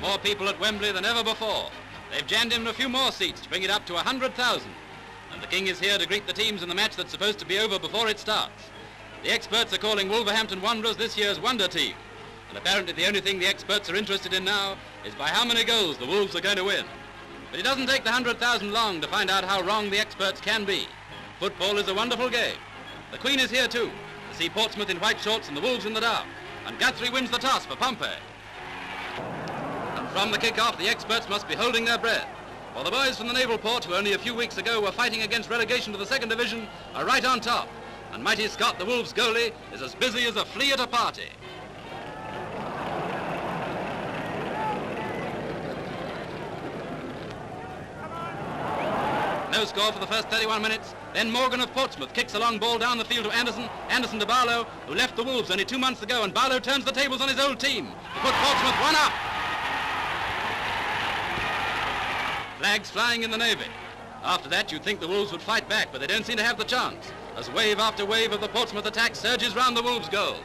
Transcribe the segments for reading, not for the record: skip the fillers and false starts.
more people at Wembley than ever before. They've jammed in a few more seats to bring it up to 100,000. And the King is here to greet the teams in the match that's supposed to be over before it starts. The experts are calling Wolverhampton Wanderers this year's wonder team. And apparently the only thing the experts are interested in now is by how many goals the Wolves are going to win. But it doesn't take the 100,000 long to find out how wrong the experts can be. Football is a wonderful game. The Queen is here too, to see Portsmouth in white shorts and the Wolves in the dark. And Guthrie wins the toss for Pompey. And from the kick-off, the experts must be holding their breath. For the boys from the Naval Port, who only a few weeks ago were fighting against relegation to the second division, are right on top. And mighty Scott, the Wolves' goalie, is as busy as a flea at a party. No score for the first 31 minutes. Then Morgan of Portsmouth kicks a long ball down the field to Anderson. Anderson to Barlow, who left the Wolves only 2 months ago, and Barlow turns the tables on his old team to put Portsmouth 1 up. Flags flying in the Navy. After that, you'd think the Wolves would fight back, but they don't seem to have the chance, as wave after wave of the Portsmouth attack surges round the Wolves' goal.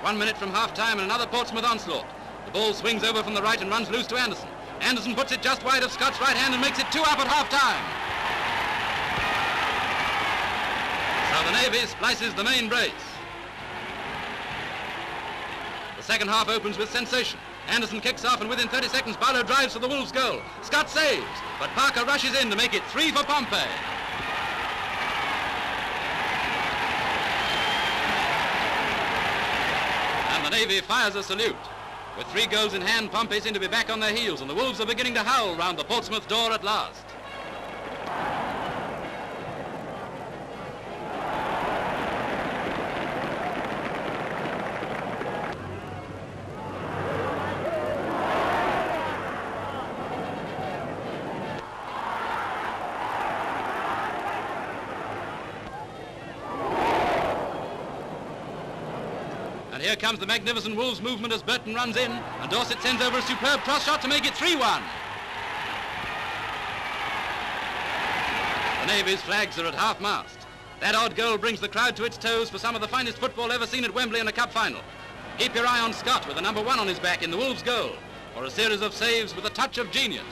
One minute from half-time and another Portsmouth onslaught. The ball swings over from the right and runs loose to Anderson. Anderson puts it just wide of Scott's right hand and makes it 2 up at half-time. So the Navy splices the main brace. The second half opens with sensation. Anderson kicks off, and within 30 seconds, Barlow drives for the Wolves' goal. Scott saves, but Parker rushes in to make it 3 for Pompey. The Navy fires a salute. With 3 goals in hand, Pompey seem to be back on their heels, and the Wolves are beginning to howl round the Portsmouth door at last. And here comes the magnificent Wolves movement as Burton runs in, and Dorset sends over a superb cross shot to make it 3-1. The Navy's flags are at half-mast. That odd goal brings the crowd to its toes for some of the finest football ever seen at Wembley in a cup final. Keep your eye on Scott with the number 1 on his back in the Wolves' goal, for a series of saves with a touch of genius.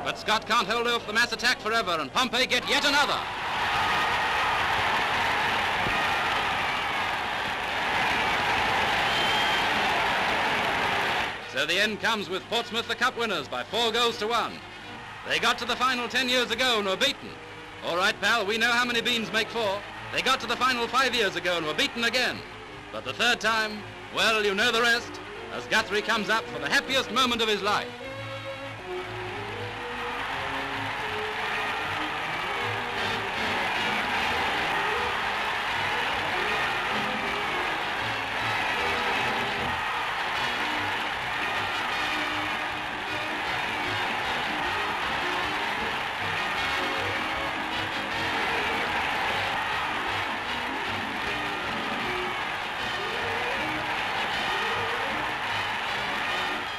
But Scott can't hold off the mass attack forever, and Pompey get yet another. So the end comes with Portsmouth the cup winners by 4 goals to 1. They got to the final 10 years ago and were beaten. All right, pal, we know how many beans make 4. They got to the final 5 years ago and were beaten again. But the third time, well, you know the rest, as Guthrie comes up for the happiest moment of his life.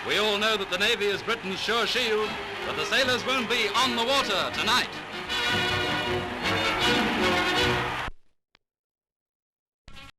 We all know that the Navy is Britain's sure shield, but the sailors won't be on the water tonight.